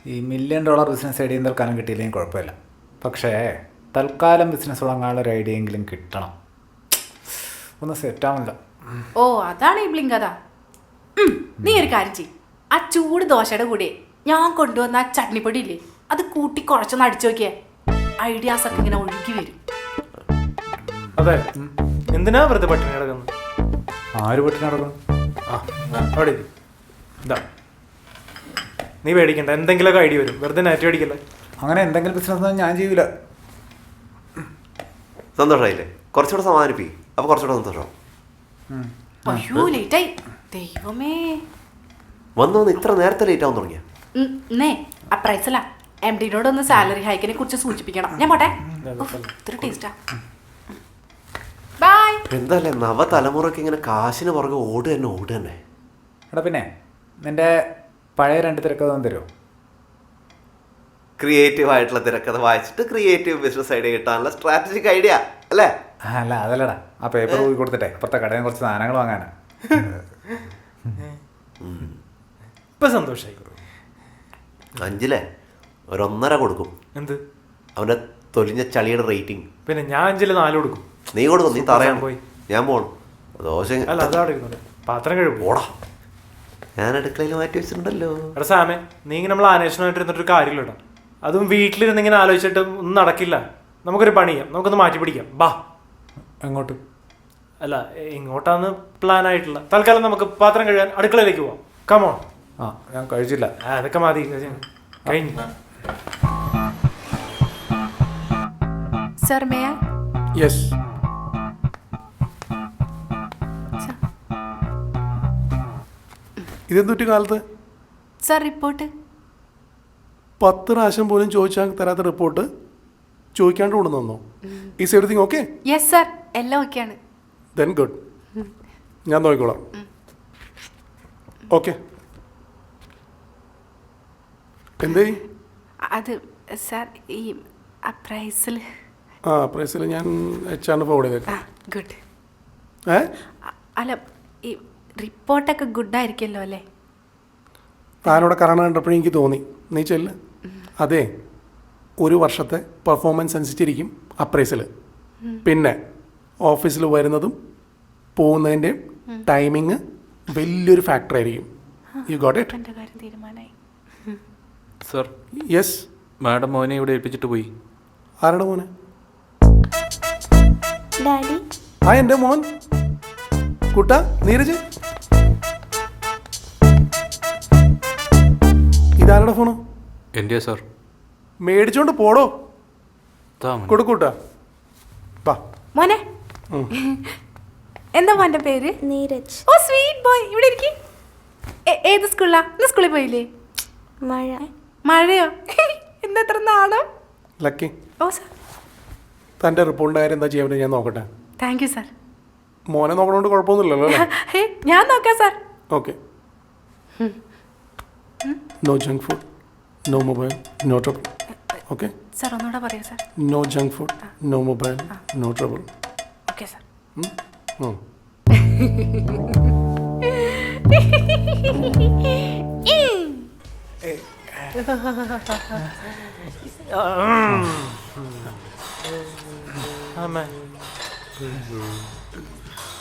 ഈ $1 million business idea തൽക്കാലം കിട്ടിയില്ലെങ്കിൽ കുഴപ്പമില്ല. പക്ഷേ തൽക്കാലം ബിസിനസ് തുടങ്ങാനുള്ള ഒരു ഐഡിയ എങ്കിലും കിട്ടണം. ഒന്ന് സെറ്റാവുന്നില്ല. ഓ അതാണ് ഈ ബ്ലിങ്ക് കഥ. നീ ഒരു കാര്യം ചെയ്യും, ആ ചൂട് ദോശയുടെ കൂടെ ഞാൻ കൊണ്ടുവന്ന ആ ചട്നിപ്പൊടി ഇല്ലേ, അത് കൂട്ടി കുഴച്ചൊന്ന് അടിച്ചു നോക്കിയേ, ഐഡിയാസ് ഒക്കെ ഇങ്ങനെ ഒഴുകി വരും. അതെ, എന്തിനാ വെറുതെ പട്ടിണി കിടക്കുന്നത്? ആര് പട്ടിണി നടക്കുന്നു? അവിടെ ഇതാ, നീ പേടിക്കണ്ട, എന്തെങ്കിലുമൊക്കെ ഐഡിയ വരും, വെറുതെ നാറ്റ് പേടിക്കല്ലേ. അങ്ങനെ എന്തെങ്കിലും ബിസിനസ് ഞാൻ ചെയ്യൂല. സന്തോഷമായില്ലേ? കുറച്ചുകൂടെ സമാധാനിപ്പിക്കും, അപ്പോൾ കുറച്ചുകൂടെ സന്തോഷം. അയ്യോ ലേറ്റായി, ദൈവമേ. വന്ന് ഇത്ര നേരത്തെ ലേറ്റ് ആവാൻ തുടങ്ങിയ ആ പ്രൈസല്ല, MD-നോട് ഒന്ന് സാലറി ഹൈക്കിനെ കുറിച്ച് സൂചിപ്പിക്കണം. ഞാൻ പോട്ടെ. ഇത്ര ടേസ്റ്റാ. ബൈ. എന്തല്ലേ നവതലമുറയ്ക്ക് ഇങ്ങനെ കാശിന് പുറകെ ഓട് തന്നെ. എടാ പിന്നെ നിന്റെ പഴയ 2 തിരക്കഥ തരുമോ? ക്രിയേറ്റീവ് ആയിട്ടുള്ള തിരക്കഥ വായിച്ചിട്ട് ക്രിയേറ്റീവ് ബിസിനസ് ഐഡിയ കിട്ടാനുള്ള സ്ട്രാറ്റജിക് ഐഡിയ അല്ലേ? അല്ല അതല്ലടാ, ആ പേപ്പർ പോയി കൊടുത്തിട്ടെ അപ്പുറത്തെ കടയിൽ കുറച്ച് സാധനങ്ങൾ വാങ്ങാനാ. ഇപ്പൊ സന്തോഷായി. 5 1.5 കൊടുക്കും. എന്ത്? അവന്റെ തൊലിഞ്ഞ ചളിയുടെ റേറ്റിംഗ്. പിന്നെ ഞാൻ 5 4 കൊടുക്കും. നീ കൊടുക്കും, നീ തറയാണ്. പോയി ഞാൻ പോണു. ദോശ അല്ല, അതവിടെ ഇരുന്നോട്ടെ. പാത്രം കഴിയും. പോടാ, ഞാൻ അടുക്കളയിൽ മാറ്റി വെച്ചിട്ടുണ്ടല്ലോ. എടാ സാമേ, നീ ഇങ്ങനെ നമ്മൾ അന്വേഷണമായിട്ട് ഇരുന്നിട്ടൊരു കാര്യമില്ല. അതും വീട്ടിലിരുന്ന് ഇങ്ങനെ ആലോചിച്ചിട്ട് ഒന്നും നടക്കില്ല. നമുക്കൊരു പണി ചെയ്യാം, നമുക്കൊന്ന് മാറ്റി പിടിക്കാം. ബാ. എങ്ങോട്ട്? അല്ല, ഇങ്ങോട്ടാന്ന് പ്ലാൻ ആയിട്ടില്ല. തൽക്കാലം നമുക്ക് പാത്രം കഴുകാൻ അടുക്കളയിലേക്ക് പോവാം. കമോ. ഞാൻ കഴിച്ചില്ല. അതൊക്കെ മതി, കഴിഞ്ഞു. Sir may yes. ഇതെന്തൊരു കാലത്ത് സർ റിപ്പോർട്ട് 10 പ്രാവശ്യം പോലും ചോദിച്ചാൽ തരാത്ത റിപ്പോർട്ട് ചോദിക്കാണ്ട് കൊണ്ടുവന്നോ? Is everything okay? Yes sir, എല്ലാം ഓക്കെയാണ്. ദെൻ ഗുഡ്, ഞാൻ നോക്കിക്കോളാം. ഓക്കെ. എന്തേ? അത് സർ ഈ പ്രൈസിൽ പ്രൈസിൽ ഞാൻ HR ഫോർവേഡ് ചെയ്തേക്കാം. ഗുഡ്. ഏ അല്ല, ഈ റിപ്പോർട്ടൊക്കെ ഗുഡായിരിക്കുമല്ലോ അല്ലേ? താനോടെ കാരണം കണ്ടപ്പോഴും എനിക്ക് തോന്നി നീ ചെല്ല്. അതെ, 1 വർഷത്തെ പെർഫോമൻസ് അനുസരിച്ചിരിക്കും അപ്രൈസിൽ. പിന്നെ ഓഫീസിൽ വരുന്നതും പോകുന്നതിൻ്റെയും ടൈമിങ് വലിയൊരു ഫാക്ടർ ആയിരിക്കും. You got it? എൻ്റെ കാര്യം തീരുമാനമായി. Sir, yes. മാഡം മോനെ ഇവിടെ ഏൽപ്പിച്ചിട്ട് പോയി. ആരുടെ മോനെ? ഡാഡി. എൻ്റെ മോൻ കുട്ട നീരജ്. ഇതാരുടെ ഫോണ്? എൻ്റെ സർ. മേടിച്ചോണ്ട് പോടോ. താമ കൊടുക്കൂട്ടാ. വാ മോനെ. എന്താ മോൻ്റെ പേര്? നീരജ്. ഓ സ്വീറ്റ് ബോയ്, ഇവിടെ ഇരിക്കി. ഏത് സ്കൂളിലാ? ഇന്ന് സ്കൂളിൽ പോയില്ലേ? മഴ. മഴയോ? എന്താ എത്ര നാളോ? ലക്കി, ഓ സാർ. തൻ്റെ റിപ്പോർട്ടിൻ്റെ കാര്യം എന്താ ചെയ്യാൻ പറ്റും ഞാൻ നോക്കട്ടെ. Thank you sir. മോനെ നോക്കണോണ്ട് കുഴപ്പമൊന്നുമില്ലല്ലോ അല്ലേ? ഞാൻ നോക്കാം sir. Okay. No junk food, no mobile, no trouble. Okay sir ഒന്നുകൂടെ പറയാം sir. No junk food, no mobile, no trouble. Okay sir.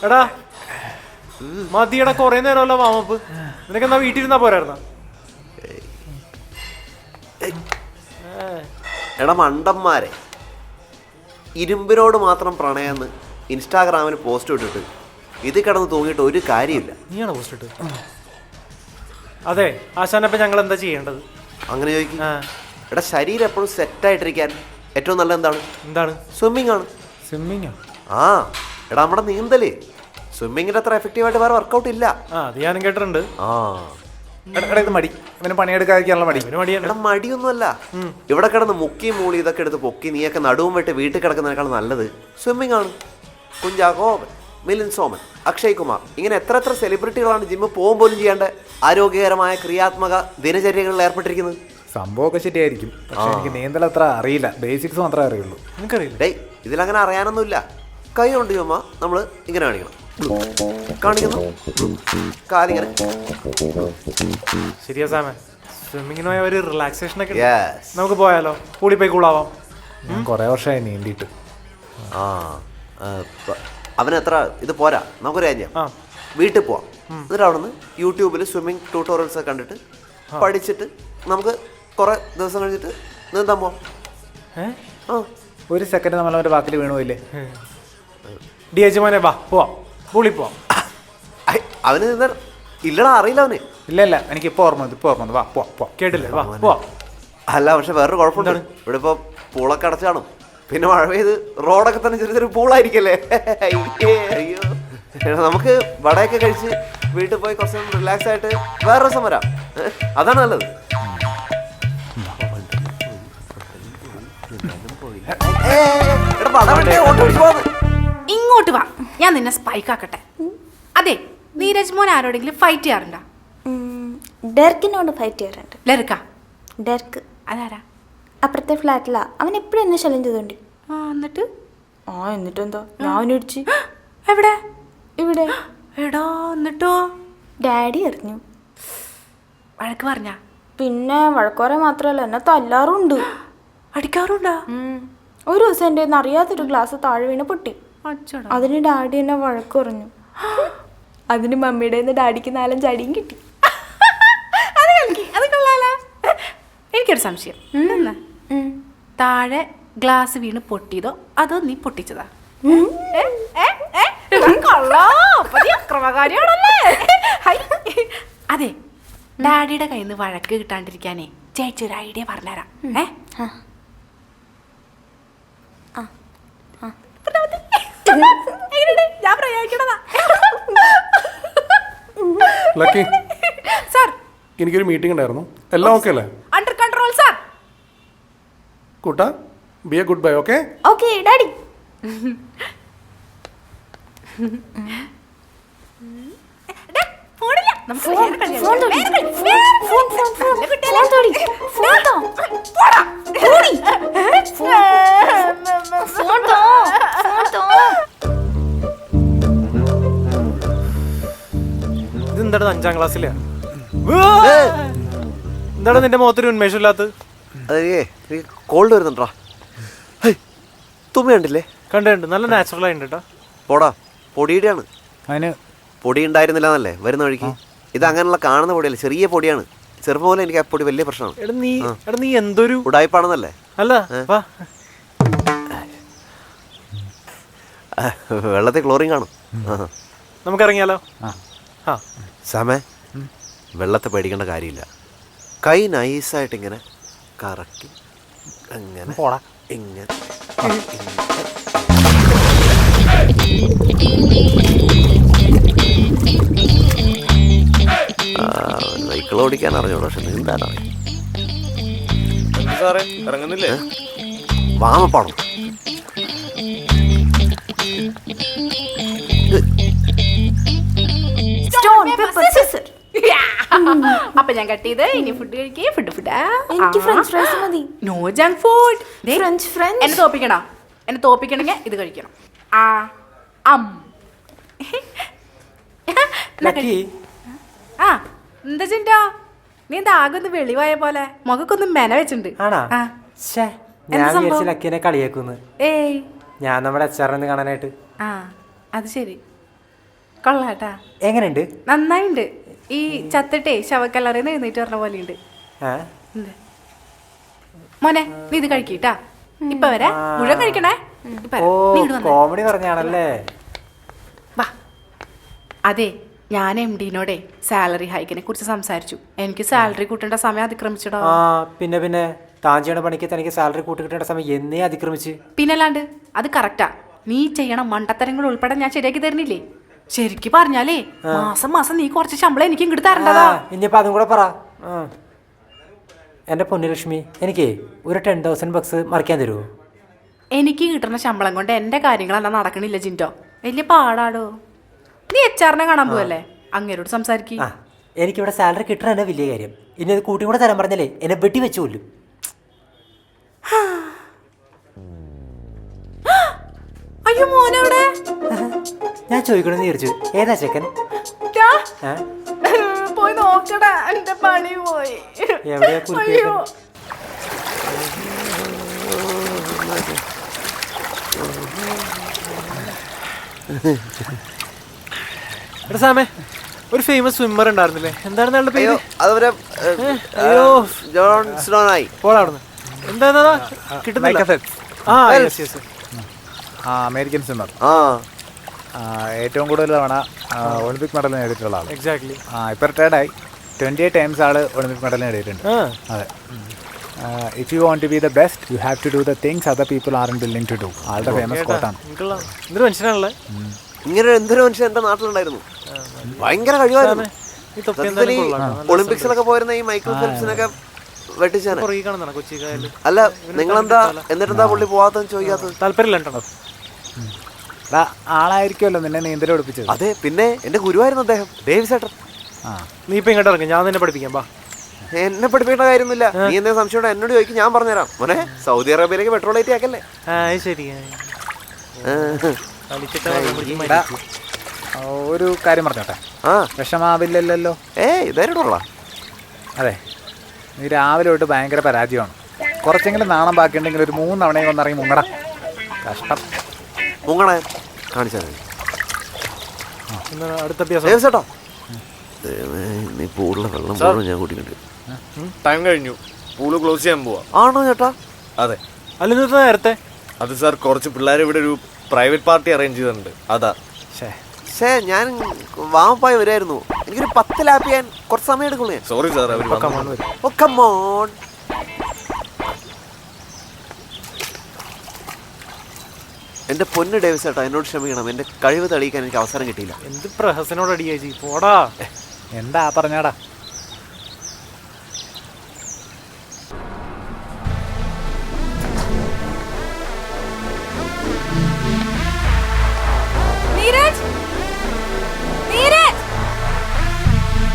എടാ മതിയടാ, കൊറേ നേരമല്ലോ വാമപ്പ്. നിനക്കെന്നാ വീട്ടിലിരുന്നാ പോരായിരുന്ന? എടാ മണ്ടന്മാരെ, ഇരുമ്പിനോട് മാത്രം പ്രണയെന്ന് ഇൻസ്റ്റാഗ്രാമിന് പോസ്റ്റ് ഇട്ടിട്ട് ഇത് കിടന്ന് തൂങ്ങിയിട്ട് ഒരു കാര്യമില്ല. നീയാണ് പോസ്റ്റ് ഇട്ട്? അതെ ആശാനപ്പം ഞങ്ങൾ എന്താ ചെയ്യേണ്ടത്? അങ്ങനെ ചോദിക്കും. എടാ ശരീരം എപ്പോഴും സെറ്റായിട്ടിരിക്കാൻ ഏറ്റവും നല്ല എന്താണ്? സ്വിമ്മിങ് ആണ്. സ്വിമ്മിങ്ങോ? ആ എടാ, നമ്മുടെ നീന്തല് സ്വിമ്മിങ്ങിന്റെ അത്ര എഫക്റ്റീവായിട്ട് വേറെ വർക്കൗട്ട് ഇല്ല. അത് ഞാനും കേട്ടിട്ടുണ്ട്. ആ ഇത് മടി, ഇവന് പണിയെടുക്കാതിരിക്കാനുള്ള മടി. എടാ മടിയൊന്നുമല്ല, ഇവിടെ കിടന്ന് മുക്കി മൂളി ഇതൊക്കെ എടുത്ത് പൊക്കി നീയൊക്കെ നടുവും വെട്ട് വീട്ടിൽ കിടക്കുന്നതിനേക്കാൾ നല്ലത് സ്വിമ്മിങ് ആണ്. കുഞ്ചാക്കോബൻ, മിലിൻ സോമൻ, അക്ഷയ് കുമാർ, ഇങ്ങനെ എത്ര സെലിബ്രിറ്റികളാണ് ജിമ്മിൽ പോകും പോലും ചെയ്യാണ്ട് ആരോഗ്യകരമായ ക്രിയാത്മക ദിനചര്യകളിൽ ഏർപ്പെട്ടിരിക്കുന്നത്. സംഭവമൊക്കെ ശരിയായിരിക്കും, പക്ഷെ എനിക്ക് നീന്തൽ അത്ര അറിയില്ല. ബേസിക്സ് മാത്രമേ അറിയുള്ളൂ. നിനക്കറിയില്ല? ഡേയ്, ഇതിലങ്ങനെ അറിയാനൊന്നുമില്ല. കൈ കൊണ്ട് ചുമ്മാ നമ്മൾ ഇങ്ങനെ കാണിക്കണം. കാണിക്കുന്നു കാലിങ്ങനെ. ശരിയാ സാമേ, സ്വിമ്മിങ്ങിന് പോയ ഒരു റിലാക്സേഷൻ ഒക്കെ ഉണ്ട്. യെസ്. നമുക്ക് പോയാലോ? പൂളി പോയി കൂളാവാം. ഞാൻ കുറേ വർഷമായി നീന്തിയിട്ട്. ആ അവന് എത്ര ഇത് പോരാ, നമുക്കൊരു കാര്യം ആ. വീട്ടിൽ പോവാം. എന്നിട്ട് അവിടെ നിന്ന് യൂട്യൂബിൽ സ്വിമ്മിങ് ട്യൂട്ടോറിയൽസ് ഒക്കെ കണ്ടിട്ട് പഠിച്ചിട്ട് നമുക്ക് കുറേ ദിവസം കഴിഞ്ഞിട്ട് നീന്താൻ പോവാം. ആ ഒരു സെക്കൻഡ് നമ്മളവൻ്റെ വാക്കിൽ വീണു പോയില്ലേ? ഡി എച്ച് മോനെ വാ പോവാം, പൂളി പോവാം. ഐ, അവന് നീന്താൻ ഇല്ലടാ, അറിയില്ല അവന്. ഇല്ല ഇല്ല, എനിക്ക് ഇപ്പോൾ ഓർമ്മ വന്നു, ഇപ്പോൾ ഓർമ്മ വന്നു. വാ പോവാം പോവാം. കേട്ടില്ലേ? വാ പോവാം. അല്ല, പക്ഷെ വേറൊരു കുഴപ്പമുണ്ട്. ഇവിടെ ഇപ്പോൾ പൂളൊക്കെ അടച്ചാണ്, പിന്നെ മഴ പെയ്ത് റോഡൊക്കെ തന്നെ ചെറിയ ചെറിയ പൂളായിരിക്കല്ലേ. അയ്യോ, നമുക്ക് വടയൊക്കെ കഴിച്ച് വീട്ടിൽ പോയി കുറച്ച് റിലാക്സ് ആയിട്ട് വേറെ ദിവസം വരാം. അതാണ് നല്ലത്. ഇങ്ങോട്ട് വാ, ഞാൻ നിന്നെ സ്പൈക്ക് ആക്കട്ടെ. അതെ, നീരജ് മോൻ ആരോടെങ്കിലും ഫൈറ്റ് ചെയ്യാറുണ്ടോ? ഡെർക്കിനോട് ഫൈറ്റ് ചെയ്യാറുണ്ട്. ലറുക്ക ഡെർക്ക് അതാരാ? അപ്പുറത്തെ ഫ്ലാറ്റിലാ. അവൻ എപ്പോഴും എന്നെ ശല്യം ചെയ്തോണ്ട്. ആ എന്നിട്ട് എന്നിട്ടെന്താ, ഞാൻ അവനെ ഇടിച്ച്. എവിടെ? ഇവിടെ. എടാ എന്നിട്ടോ? ഡാഡി എറിഞ്ഞു. വഴക്ക് പറഞ്ഞ? പിന്നെ വഴക്കോറെ മാത്രമല്ല, എന്നെ തല്ലാറുണ്ട്. അടിക്കാറുണ്ടാ? ഒരു ദിവസം എൻ്റെ കയ്യിൽ നിന്ന് അറിയാത്തൊരു ഗ്ലാസ് താഴെ വീണ് പൊട്ടി. അച്ചടാ. അതിന് ഡാഡി എന്നെ വഴക്ക് പറഞ്ഞു. അതിന് മമ്മിയുടെ നിന്ന് ഡാഡിക്ക് 4-5 അടിയും കിട്ടി. അത് കളിക്ക്, അത് കൊള്ളാലോ. എനിക്കൊരു സംശയം. താഴെ ഗ്ലാസ് വീണ് പൊട്ടിയതോ അതോ നീ പൊട്ടിച്ചതാ? അതെ, ഡാഡിയുടെ കയ്യിൽ നിന്ന് വഴക്ക് കിട്ടാണ്ടിരിക്കാനേ ചേച്ചി ഒരു ഐഡിയ പറഞ്ഞുതരാം. ഞാൻ പ്രയോഗിക്കണതാ. ലക്കി, സാർ, എനിക്കൊരു മീറ്റിംഗ് ഉണ്ടായിരുന്നു. എല്ലാം ഓക്കെ അല്ലേ? Under control sir. കൂട്ടാ, be a good boy. Okay okay daddy. ഇതെന്താണ് 5ാം ക്ലാസ്സിലെ? എന്താണ് നിന്റെ മുഖത്തൊരു ഉന്മേഷം ഇല്ലാത്തത്? അതെ, കോൾഡ് വരുന്നുണ്ടാ. തുമ്മ കണ്ടില്ലേ? കണ്ടുണ്ട്, നല്ല നാച്ചുറൽ ആയിട്ട് കേട്ടോ. പോടാ, പൊടിയുടെയാണ്. അതിന് പൊടി ഉണ്ടായിരുന്നില്ല എന്നല്ലേ വരുന്ന വഴിക്ക്. ഇത് അങ്ങനെയുള്ള കാണുന്ന പൊടിയല്ല, ചെറിയ പൊടിയാണ്. ചെറുപ്പം പോലെ എനിക്ക് ആ പൊടി വലിയ പ്രശ്നമാണ്. എടാ നീ എന്തൊരു ഉടായ്പാണെന്നല്ലേ? അല്ല വാ, വെള്ളത്തിൽ ക്ലോറിൻ കാണും. നമുക്ക് ഇറങ്ങിയാലോ? ആ സമേ, വെള്ളത്തെ പേടിക്കേണ്ട കാര്യമില്ല. കൈ നൈസായിട്ട് ഇങ്ങനെ കറക്കി അങ്ങനെ പോടാ. ഇങ്ങനെ സൈക്കിൾ ഓടിക്കാൻ അറിഞ്ഞോളൂ, പക്ഷെ നീന്താനറിയാം. ഇറങ്ങുന്നില്ലേ? വാമപ്പാടം. അപ്പൊ ഞാൻ കട്ട് ചെയ്ത് ഇനി ഫുഡ് കഴിക്കേ. ഫുഡ് എനിക്ക് ഫ്രഞ്ച് ഫ്രൈസ് മതി. No junk food. French French. എന്നെ തോപ്പിക്കണോ? എന്നെ തോപ്പിക്കണമെങ്കിൽ ഇത് കഴിക്കണം. ആ എന്താ ചിന്തോ, നീ എന്താ ആകെ ഒന്ന് വെളിവായ പോലെ, മുഖക്കൊന്നും മെന വെച്ചിട്ടുണ്ട്. ആണാ? ആ. ഞാൻ എന്താ സംഭവം? വിചാരിച്ച ലക്കിനെ കളിയാക്കുന്നു. ഏയ്, ഞാൻ നമ്മുടെ അച്ചാറിന് കാണാനായിട്ട്. ആ അത് ശരി, കൊള്ളാട്ടാ. എങ്ങനെയുണ്ട്? നന്നായിണ്ട്. ഈ ചത്തിട്ടേ ശവക്കല്ലറിന്ന് എഴുന്നേറ്റ് പറഞ്ഞ പോലെയുണ്ട്. ഏ? മോനെ നീ ഇത് കഴിക്കട്ടാ. ഇപ്പൊ വരാ, മുഴുവൻ കഴിക്കണേ. ഇപ്പൊ ഓ, വരാം. നീ ഇങ്ങട് വന്നേ. കോമഡി പറഞ്ഞാണല്ലേ? വാ. അതെ, ഞാൻ MD-നോടെ സാലറി ഹൈക്കിനെ കുറിച്ച് സംസാരിച്ചു. എനിക്ക് സാലറി കൂട്ടേണ്ട സമയം അതിക്രമിച്ചടോ. ആ പിന്നെ താൻ ചെയ്യണ പണിക്ക് തനിക്ക് സാലറി കൂട്ടി കിട്ടേണ്ട സമയം എന്നേ അതിക്രമിച്ച്. പിന്നല്ലാണ്ട് അത് കറക്റ്റാ. നീ ചെയ്യണ മണ്ടത്തരങ്ങൾ ഉൾപ്പെടെ ഞാൻ ശരിയാക്കി തരുന്നില്ലേ? ശരിക്ക് പറഞ്ഞാലേ മാസം നീ കുറച്ച് ശമ്പളം എനിക്ക് ഇങ്ങോട്ട് തരണ്ടതാ. ഇനിയിപ്പോ അതും കൂടെ പറ. എന്റെ പൊന്നുലക്ഷ്മി, എനിക്ക് ഒരു 10,000 ബക്സ് മറിക്കാൻ തരുമോ? എനിക്ക് കിട്ടുന്ന ശമ്പളം കൊണ്ട് എന്റെ കാര്യങ്ങളെല്ലാം നടക്കണില്ല ജിൻറ്റോ. വലിയ പാടാടോ. നീ HR-നെ കാണാൻ പോവല്ലേ? അങ്ങേരോട് സംസാരിക്കും. എനിക്കിവിടെ സാലറി കിട്ടണ തന്നെ വലിയ കാര്യം. ഇനി അത് കൂട്ടി കൂടെ തരാൻ പറഞ്ഞാലേ എന്നെ വെട്ടി വെച്ചു കൊല്ലും. അയ്യോ മോനവിടെ. ഞാൻ ചോദിക്കണമെന്ന് വിചാരിച്ചു, ഏതാ ചെക്കൻ? പോയി പോയി നോക്കടാ, എന്റെ പണി പോയി. എവിടെയാ കുറിപ്പ്? അയ്യോ. എടാ സാമേ, ഒരു ഫേമസ് സ്വിമ്മർ ഉണ്ടായിരുന്നില്ലേ? എന്തായിരുന്നു അയാളുടെ പേര്? അയ്യോ അതവരെ അയ്യോ ജോൺ സ്നോനായി. പോടാ അവിടുന്ന്. എന്താ കിട്ടുന്നില്ല. ആ യെസ് യെസ്. American swimmer. ആ ഏറ്റവും കൂടുതൽ തവണ ഒളിമ്പിക് മെഡൽ നേടിയിട്ടുള്ള ആൾ. എക്സാക്ട്ലി. ഇപ്പോൾ റിട്ടയർഡായി. 28 ടൈംസ് ആൾ ഒളിമ്പിക് മെഡൽ നേടിയിട്ടുണ്ട്. അതെ. If you want to be the best you have to do the things other people are willing to do. ആളുടെ ഫേമസ് കോട്ടാണ്. എന്തൊരു മനുഷ്യനാണല്ലേ. ഇങ്ങനെ എന്തൊരു മനുഷ്യൻ എന്റെ നാട്ടിലുണ്ടായിരുന്നു. ഭയങ്കര കഴിവായിരുന്നു. ഒളിമ്പിക്സിലൊക്കെ പോയിരുന്ന ഈ മൈക്കിൾ ഫെൽപ്സിനൊക്കെ വെട്ടിച്ചാണ്. അല്ല നിങ്ങളെന്താ എന്നിട്ടെന്താ പുള്ളി പോവാത്തെന്ന് ചോദിക്കാത്തത്? താല്പര്യമില്ല. ആളായിരിക്കുമല്ലോ നിന്നെ നീന്തൽ പഠിപ്പിച്ചത്. അതെ, പിന്നെ എന്റെ ഗുരുവായിരുന്നു അദ്ദേഹം, ഡേവിസ് ഏട്ടൻ. നീ ഇപ്പൊ ഇങ്ങോട്ട് ഇറങ്ങി, ഞാൻ നിന്നെ പഠിപ്പിക്കാം. ബാ. എന്നെ പഠിപ്പിക്കേണ്ട കാര്യമൊന്നുമില്ല. നീ എന്തെങ്കിലും സംശയം എന്നോട് ചോദിക്കും, ഞാൻ പറഞ്ഞുതരാം. മോനെ സൗദി അറേബ്യയിലേക്ക് പെട്രോൾ ഏറ്റി ആക്കല്ലേ. ശരി. ഒരു കാര്യം പറഞ്ഞോട്ടെ. വിഷമാവില്ലല്ലോ. ഇതായിട്ടുള്ള അതെ, നീ രാവിലെ തൊട്ട് ഭയങ്കര പരാജയമാണ്. കുറച്ചെങ്കിലും നാണം ബാക്കിയുണ്ടെങ്കിൽ ഒരു 3 തവണയും വന്നിറങ്ങി മുങ്ങട. കഷ്ടം. മുങ്ങണേ കാണിച്ചാൽ അടുത്ത അഭ്യാസം ചേട്ടോ. നീ പൂളിലെ വെള്ളം പോലും ഞാൻ കൂട്ടിയിട്ടുണ്ട്. ടൈം കഴിഞ്ഞു, പൂള് ക്ലോസ് ചെയ്യാൻ പോവാ. ആണോ ചേട്ടാ? അതെ. അല്ല നേരത്തെ അത് സാർ, കുറച്ച് പിള്ളേർ ഇവിടെ ഒരു പ്രൈവറ്റ് പാർട്ടി അറേഞ്ച് ചെയ്തിട്ടുണ്ട്. അതാ. ഞാൻ വാമപ്പായി വരുമായിരുന്നു. എനിക്കൊരു 10 ലാപ്പ് ചെയ്യാൻ കുറച്ച് സമയം എടുക്കുള്ളൂ. സോറി സാർ, അവർ എന്റെ പൊന്ന് ഡേവിസ് ചേട്ടാ, എന്നോട് ക്ഷമിക്കണം. എന്റെ കഴിവ് തെളിയിക്കാൻ എനിക്ക് അവസരം കിട്ടിയില്ല. എന്ത് പ്രഹസനോട് അടിയായി പോടാ. എന്താ പറഞ്ഞാടാ? നീരജ്, നീരജ്,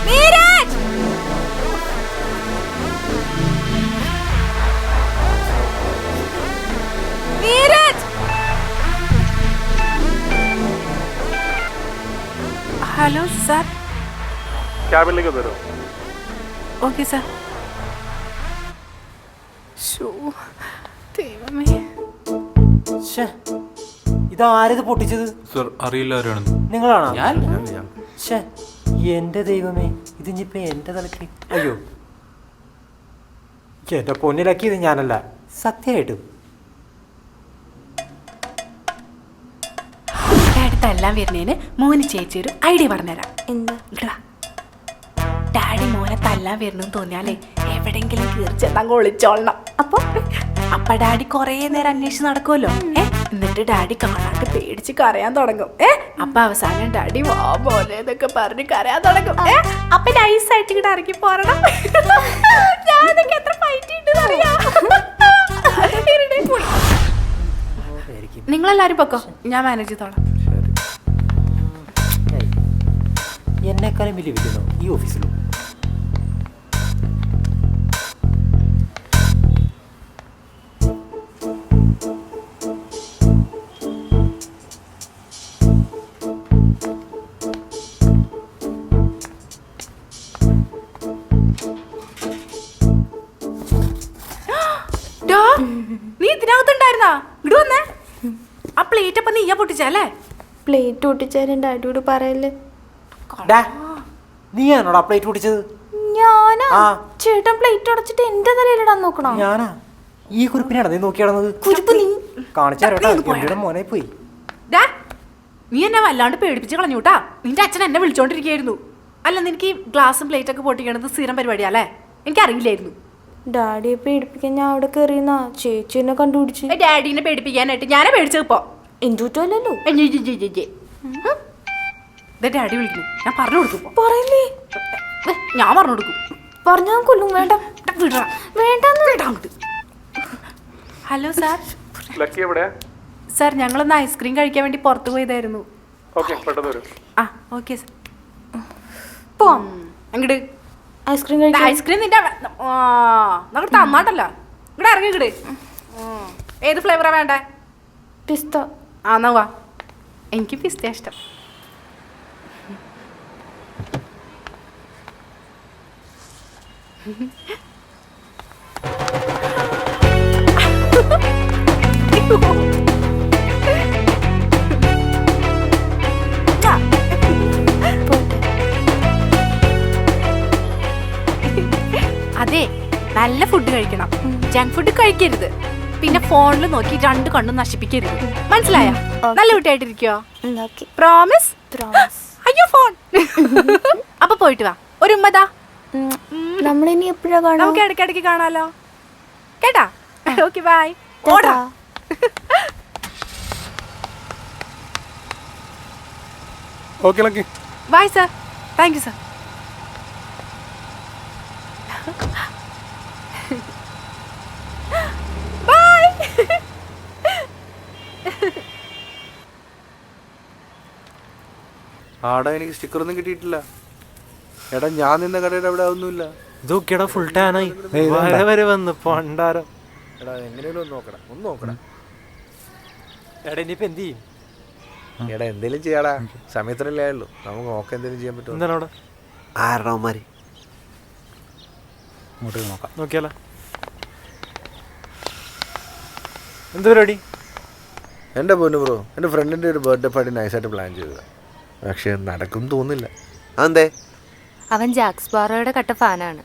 നീരജ്. നീരജ്. Hello sir. ക്യാബിനിലേക്ക് വരൂ. Okay sir. ദൈവമേ, ഇതാരത് പൊട്ടിച്ചത്? സർ അറിയില്ല ആരാണെന്ന്. നിങ്ങളാണോ? എന്റെ ദൈവമേ, ഇതിഞ്ഞിപ്പോ എന്റെ തലക്ക്. അയ്യോ, എന്റെ പൊന്നിലാക്കിയത് ഞാനല്ല, സത്യമായിട്ടും. തല്ലാൻ വരുന്നതിന് മോന് ചേച്ചി ഒരു ഐഡിയ പറഞ്ഞുതരാം. എന്താ? ഡാഡി മോനെ തല്ലാൻ വരുന്നെന്ന് തോന്നിയാലേ എവിടെങ്കിലും കീറി ചെന്നങ്ങ് ഒളിച്ചോളണം. അപ്പൊ ഡാഡി കൊറേ നേരം അന്വേഷിച്ച് നടക്കുമല്ലോ. എന്നിട്ട് ഡാഡി കാണാണ്ട് പേടിച്ച് കരയാൻ തുടങ്ങും. അപ്പൊ അവസാനം ഡാഡി വാ പോലെ എന്നൊക്കെ പറഞ്ഞ് കരയാൻ തുടങ്ങും. അപ്പൊ നൈസായിട്ട് ഇങ്ങോട്ട് ഇറങ്ങി പോരണം. ഞാനൊക്കെ എത്ര ഫൈറ്റ് ഉണ്ടെന്ന് അറിയാം. നിങ്ങളെല്ലാരും പൊക്കോ, ഞാൻ മാനേജ് ചെയ്തോളാം. എന്നെക്കാളും വലിയ വിളിക്കുന്നോ ഈ ഓഫീസിലും? നീ ഇതിനകത്തുണ്ടായിരുന്നാ? ഇങ്ങോട്ട് വന്നേ. ആ പ്ലേറ്റ് അപ്പൊ നീയാ പൊട്ടിച്ചല്ലേ? പ്ലേറ്റ് പൊട്ടിച്ചാലും ഡാഡിയോട് പറയല്ലേ. നീയാണോടാ പ്ലേറ്റ് പൊട്ടിച്ചത്? ഞാനാ? ചേട്ടൻ പ്ലേറ്റ് ഉടച്ചിട്ട് എന്റെ തലയിലിടാൻ നോക്കണോ? ഞാനാ? ഈ കുറിപ്പിനാണ് നീ നോക്കി നടന്നത്? കുരിപ്പ് നീ കാണിച്ചാ മോനെ പോയി. നീ എന്നെ വല്ലാണ്ട് പേടിപ്പിച്ച് കളഞ്ഞൂട്ടാ. നിന്റെ അച്ഛൻ എന്നെ വിളിച്ചോണ്ടിരിക്കുകയായിരുന്നു. അല്ല, നിനക്ക് ഈ ഗ്ലാസും പ്ലേറ്റ് ഒക്കെ പൊട്ടിക്കണത് സ്ഥിരം പരിപാടിയല്ലേ? എനിക്കറിയില്ലായിരുന്നു. ഡാഡിയെ പേടിപ്പിക്കാൻ ഞാൻ അവിടെ കയറിയെന്നാ ചേച്ചി എന്നെ കണ്ടുപിടിച്ച്. ഡാഡിനെ പേടിപ്പിക്കാനായിട്ട് ഞാനെ പേടിച്ചത് ഇപ്പൊ എന്തുറ്റല്ലോ. ഡാഡി വിളിക്കുന്നു, ഞാൻ പറഞ്ഞു കൊടുക്കും. പറയില്ലേ? ഞാൻ പറഞ്ഞു കൊടുക്കും. പറഞ്ഞാ കൊല്ലും. വേണ്ട വേണ്ട. Hello sir. ലക്കി എവിടെ? സാർ, ഞങ്ങളൊന്ന് ഐസ്ക്രീം കഴിക്കാൻ വേണ്ടി പുറത്തു പോയതായിരുന്നു. ഓക്കെ, പെട്ടെന്ന് വരും. Okay sir. പോവാം. അങ്ങോട്ട് ഐസ്ക്രീം കഴിക്കാം. ഐസ്ക്രീം നിന്റെ നമുക്ക് തന്നാട്ടല്ല. ഇവിടെ ഇറങ്ങി ഇങ്ങട്. ഏത് ഫ്ലേവറാ വേണ്ടേ? പിസ്ത. എന്നാ വാ. എനിക്ക് പിസ്ത ഇഷ്ടം. അതെ, നല്ല ഫുഡ് കഴിക്കണം, ജങ്ക് ഫുഡ് കഴിക്കരുത്. പിന്നെ ഫോണിൽ നോക്കി 2 കണ്ണും നശിപ്പിക്കരുത്. മനസ്സിലായ? നല്ല കുട്ടിയായിട്ടിരിക്കോ? ഓക്കെ. പ്രോമിസ്? പ്രോമിസ്. അയ്യോ ഫോൺ. അപ്പൊ പോയിട്ട് വാ. ഒരു ഉമ്മതാ. നമ്മളിനി എപ്പോഴാ കാണാം? നമുക്ക് ഇടയ്ക്കിടയ്ക്ക് കാണാലോ. കേട്ടാ? Okay bye. ഓടാ. Okay Lucky. Bye sir. Thank you sir. Bye. ആടാ എനിക്ക് സ്റ്റിക്കർ ഒന്നും കിട്ടിയിട്ടില്ല. എടാ ഞാൻ നിന്ന കടയുടെ അവിടെ ഒന്നുമില്ല. ഇതൊക്കെടാ ഫുൾ ടാനായി വരെ വരെ വന്ന് പണ്ടാരം. എടാ എങ്ങനെയാലും ഒന്ന് നോക്കണം. എടാ ഇനിയിപ്പോ എന്ത് ചെയ്യും? എടാ എന്തേലും ചെയ്യാടാ, സമയത്തിനല്ലേ ആയുള്ളൂ. നമുക്ക് നോക്കാം എന്തെങ്കിലും ചെയ്യാൻ പറ്റുമോ. എന്താണ് അവിടെ ആരുടെ അവന്മാര്? ഇങ്ങോട്ട് നോക്കാം. നോക്കിയാലോ. എന്ത് പരിപാടി? എൻ്റെ പൊന്നു ബ്രോ, എൻ്റെ ഫ്രണ്ടിൻ്റെ ഒരു ബർത്ത്ഡേ പാർട്ടി നൈസായിട്ട് പ്ലാൻ ചെയ്തതാണ്. പക്ഷെ നടക്കും തോന്നില്ല. അതെന്തേ? അവൻ ജാക്സ് ബാറോയുടെ കട്ട ഫാനാണ്.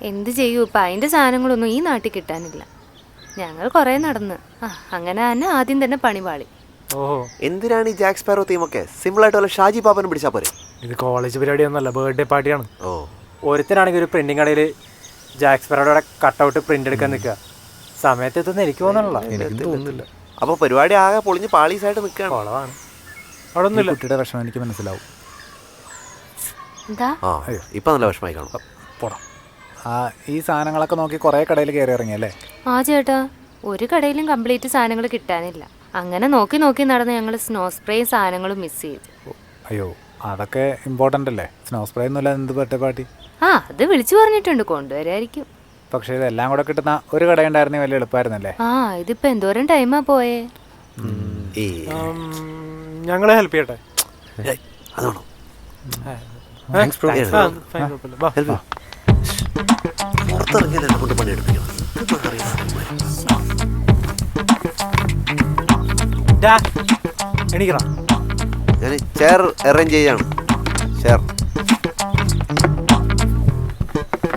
എന്ത് ചെയ്യൂ, ഇപ്പം അതിൻ്റെ സാധനങ്ങളൊന്നും ഈ നാട്ടിൽ കിട്ടാനില്ല. ഞങ്ങൾ കുറേ നടന്ന് അങ്ങനെ തന്നെ ആദ്യം തന്നെ പണിപാളി. ഓഹോ, എന്തിനാണ് ഈ ജാക്ക് സ്പാരോ തീമൊക്കെ? സിമ്പിളായിട്ട് വല്ല ഷാജി പാപ്പനും പിടിച്ചാൽ പോരെ? ഇത് കോളേജ് പരിപാടിയൊന്നുമല്ല, ബർത്ത്ഡേ പാർട്ടിയാണ്. ഓ, ഒരുത്തനാണെങ്കിൽ ഒരു പ്രിന്റിംഗ് കടയിൽ ജാക്സ് പെറോയുടെ കട്ടൗട്ട് പ്രിന്റ് എടുക്കാൻ നിൽക്കുക. സമയത്ത് എത്തുന്ന എനിക്ക് തോന്നണല്ലോ. എനിക്ക് തോന്നുന്നില്ല. അപ്പോൾ പരിപാടി ആകെ പൊളിഞ്ഞ് പാളീസായിട്ട് നിൽക്കുകയാണ്. കുളവാണ്. അവിടെ ഒന്നുമില്ല. കുട്ടിയുടെ വിഷമം എനിക്ക് മനസ്സിലാവും. എന്താ? ആ, ഇപ്പം നല്ല വിഷമമായി കാണും. പോടാം. ഈ സാധനങ്ങളൊക്കെ നോക്കി കുറേ കടയിൽ കയറി ഇറങ്ങിയല്ലേ? ആ ചേട്ടാ, ഒരു കടയിലും കംപ്ലീറ്റ് സാധനങ്ങൾ കിട്ടാനില്ല. അങ്ങനെ നോക്കി നോക്കി നടന്ന് ഞങ്ങൾ സ്നോ സ്പ്രേയും സാധനങ്ങളും മിസ് ചെയ്തു. അയ്യോ, അതൊക്കെ ഇമ്പോർട്ടൻ്റ് അല്ലേ? സ്നോ സ്പ്രേ ഒന്നുമില്ല എന്ത് ബർത്ത്ഡേ പാർട്ടി? അത് വിളിച്ചു പറഞ്ഞിട്ടുണ്ട്, കൊണ്ടുവരായിരിക്കും. പക്ഷേ ഇതെല്ലാം കൂടെ കിട്ടുന്ന ഒരു കടയുണ്ടായിരുന്നെങ്കിൽ വലിയ എളുപ്പമായിരുന്നല്ലേ? ഇതിപ്പോ എന്തോരം ടൈമാ പോയേ. ഈ ഞങ്ങളെ ഹെൽപ്പ് ചെയ്യട്ടെ. അതാണോ? പുറത്തിറങ്ങിയാൽ എന്നെ കൊണ്ട് പണിയെടുപ്പിക്കണം. എണീക്കണം. ഞാൻ ചെയർ അറേഞ്ച് ചെയ്യാണ്. ചെയർ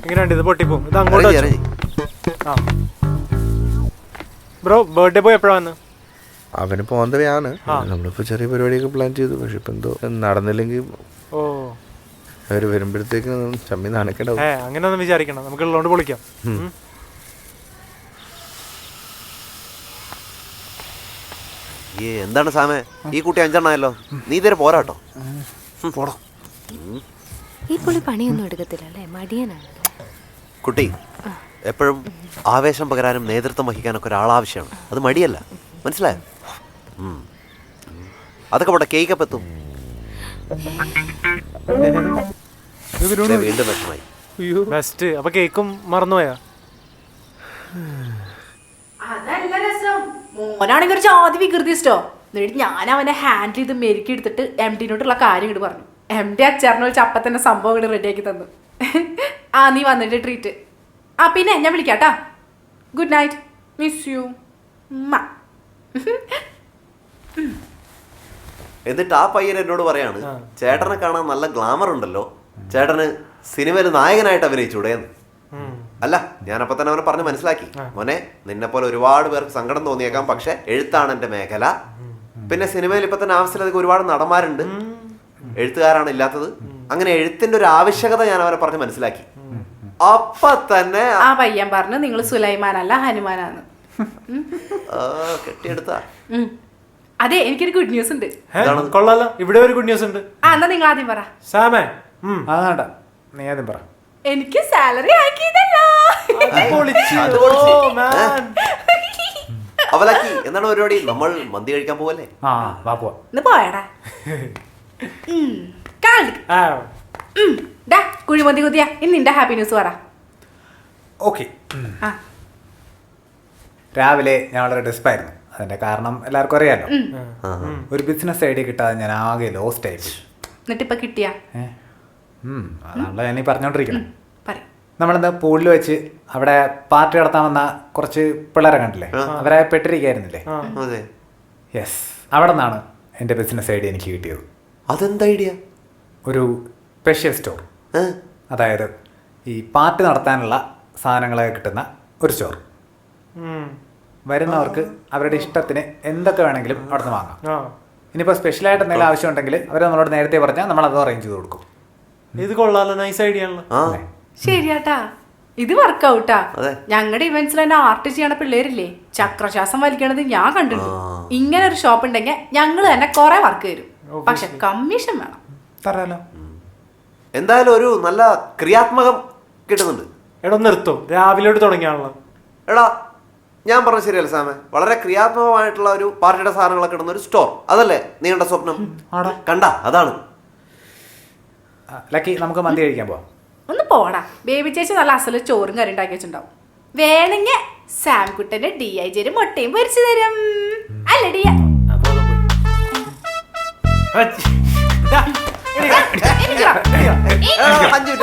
എങ്ങനെയുണ്ട്? ഇത് പൊട്ടിപ്പോ. ഇത് അങ്ങോട്ട് അറേഞ്ച്. ബ്രോ, ബർത്ത്ഡേ പോയി എപ്പോഴാ വന്ന്? അവന് പോകേണ്ടവയാണ്. നമ്മളിപ്പോൾ ചെറിയ പരിപാടിയൊക്കെ പ്ലാൻ ചെയ്തു. പക്ഷെ ഇപ്പം എന്തോ നടന്നില്ലെങ്കിൽ ഓ, അവർ വരുമ്പോഴത്തേക്ക് ചമ്മി നനക്കേണ്ടാവും. അങ്ങനെയൊന്നും വിചാരിക്കണം, നമുക്ക് ഉള്ളതുകൊണ്ട് പൊളിക്കാം. എന്താണ് സാമേ, ഈ കുട്ടി 5 എണ്ണമായല്ലോ. നീ ഇതുവരെ പോരാട്ടോ. പോടാ. ഈ പുള്ളി പണിയൊന്നും എടുക്കത്തില്ല അല്ലേ? മടിയനാണ്. കുട്ടി, എപ്പോഴും ആവേശം പകരാനും നേതൃത്വം വഹിക്കാനൊക്കെ ഒരാളാവശ്യമാണ്. അത് മടിയല്ല, മനസ്സിലായോ? അതൊക്കെ പോട്ടെ, കേക്കപ്പ് എത്തും. വീണ്ടും വിഷമായി. ബെസ്റ്റ്. അപ്പൊ കേക്കും മറന്നുപോയാ? അതല്ല രസം. മോനാണെങ്കിൽ ഒരു ജാതി വികൃതിസ്റ്റോ. എന്നിട്ട് ഞാൻ അവനെ ഹാൻഡിൽ ചെയ്ത് മെരുക്കി എടുത്തിട്ട് MD-നോട്ടുള്ള കാര്യം ഇങ്ങോട്ട് പറഞ്ഞു. MD അച്ചാറിനെ വിളിച്ച് അപ്പം തന്നെ സംഭവം ഇങ്ങോട്ട് റെഡിയാക്കി തന്നു. നീ വന്നിട്ട് ട്രീറ്റ്. പിന്നെ ഞാൻ വിളിക്കാട്ടാ. Good night, miss you. എന്നിട്ട് ആ പയ്യൻ എന്നോട് പറയാണ്, ചേട്ടനെ കാണാൻ നല്ല ഗ്ലാമർ ഉണ്ടല്ലോ, ചേട്ടന് സിനിമയിൽ നായകനായിട്ട് അഭിനയിച്ചൂടെയെന്ന്. അല്ല, ഞാനപ്പോ തന്നെ അവനെ പറഞ്ഞ് മനസ്സിലാക്കി, മോനെ നിന്നെ പോലെ ഒരുപാട് പേർക്ക് സങ്കടം തോന്നിയേക്കാം, പക്ഷെ എഴുത്താണ് എൻ്റെ മേഖല. പിന്നെ സിനിമയിൽ ഇപ്പൊ തന്നെ ആവശ്യത്തിലധികം ഒരുപാട് നടന്മാരുണ്ട്, എഴുത്തുകാരാണ് ഇല്ലാത്തത്. അങ്ങനെ എഴുത്തിന്റെ ഒരു ആവശ്യകത ഞാൻ അവനെ പറഞ്ഞ് മനസ്സിലാക്കി. അപ്പൊ തന്നെ ആ പയ്യൻ പറഞ്ഞു നിങ്ങൾ സുലൈമാനല്ല ഹനുമാനാന്ന്. കെട്ടിയെടുത്താ. അതെ, എനിക്കൊരു ഗുഡ് ന്യൂസ് ഉണ്ട്. കൊള്ളാലോ, ഇവിടെ ഒരു ഗുഡ് ന്യൂസ് ഉണ്ട്. എന്നാ നിങ്ങൾ ആദ്യം പറ. സാമേ, അതാണ്ട നീ ആദ്യം പറ. എനിക്ക് സാലറി ആക്കിയതല്ലോ. അവലാക്കി എന്താണ് പരിപാടി? നമ്മൾ മന്തി കഴിക്കാൻ പോവല്ലേ? വാ പോവാ. ഇന്ന് പോയടാ. കുഴിമന്തി കുതിയ ഇന്ന് നിന്റെ ഹാപ്പി ന്യൂസ് പറ. ഓക്കെ. രാവിലെ ഞാൻ വളരെ ഡെസ്പായിരുന്നു. അതിന്റെ കാരണം എല്ലാവർക്കും അറിയാലോ. ഒരു ബിസിനസ് ഐഡിയ കിട്ടാതെ ഞാൻ ആകെ ലോസ്റ്റ് ആയി. എന്നിട്ട് ഇപ്പൊ കിട്ടിയ അതാണല്ലോ ഞാൻ ഈ പറഞ്ഞോണ്ടിരിക്കണം. നമ്മളിന്ന് പൂളിൽ വെച്ച് അവിടെ പാർട്ടി നടത്താൻ വന്ന കുറച്ച് പിള്ളേരെ കണ്ടില്ലേ, അവരെ പെട്ടിരിക്കായിരുന്നില്ലേ? അതെ. യെസ്, അവിടെ നിന്നാണ് എൻ്റെ ബിസിനസ് ഐഡിയ എനിക്ക് കിട്ടിയത്. അതെന്താ ഐഡിയ? ഒരു സ്പെഷ്യൽ സ്റ്റോർ. അതായത് ഈ പാർട്ടി നടത്താനുള്ള സാധനങ്ങളൊക്കെ കിട്ടുന്ന ഒരു സ്റ്റോർ. വരുന്നവർക്ക് അവരുടെ ഇഷ്ടത്തിന് എന്തൊക്കെ വേണമെങ്കിലും അവിടെ നിന്ന് വാങ്ങാം. ഇനിയിപ്പോൾ സ്പെഷ്യലായിട്ട് എന്തെങ്കിലും ആവശ്യമുണ്ടെങ്കിൽ അവർ നമ്മളോട് നേരത്തെ പറഞ്ഞാൽ നമ്മൾ അത് അറേഞ്ച് ചെയ്ത് കൊടുക്കും. ഇത് കൊള്ളാലോ, നൈസ് ഐഡിയ ആണല്ലോ. ശരിയാട്ടാ, ഇത് വർക്കൗട്ടാ. ഞങ്ങളുടെ ഇവന്റ്സിൽ തന്നെ ആർട്ട് ചെയ്യണ പിള്ളേരില്ലേ, ചക്രശ്വാസം വലിക്കണത് ഞാൻ കണ്ടിട്ടുണ്ട്. ഇങ്ങനെ ഒരു ഷോപ്പ് ഉണ്ടെങ്കിൽ ഞങ്ങൾ തന്നെ കുറെ വർക്ക് തരും. പക്ഷെ കമ്മീഷൻ വേണം. തരാലോ. എന്തായാലും ഒരു നല്ല ക്രിയാത്മകം കിട്ടുന്നുണ്ട്. എടാ നിർത്തോ, രാവിലെ തുടങ്ങിയാണല്ലോ. എടാ ഞാൻ പറഞ്ഞ ശരിയല്ല സാമേ, വളരെ ക്രിയാത്മകമായിട്ടുള്ള ഒരു പാർട്ടിയുടെ സാധനങ്ങളൊക്കെ ഇടുന്ന ഒരു സ്റ്റോർ, അതല്ലേ നിങ്ങളുടെ സ്വപ്നം? കണ്ട, അതാണ്. ലക്കി, നമുക്ക് മന്തി കഴിക്കാൻ പോവാം. ഒന്ന് പോടാ, ബേബി ചേച്ചി നല്ല അസല് ചോറും കറി ഉണ്ടാക്കി വെച്ചിട്ടുണ്ടാവും. വേണമെങ്കിൽ സാംകുട്ടന്റെ DIJ മുട്ടയും പൊരിച്ചു തരും. അല്ല ഡിയ അഞ്ചു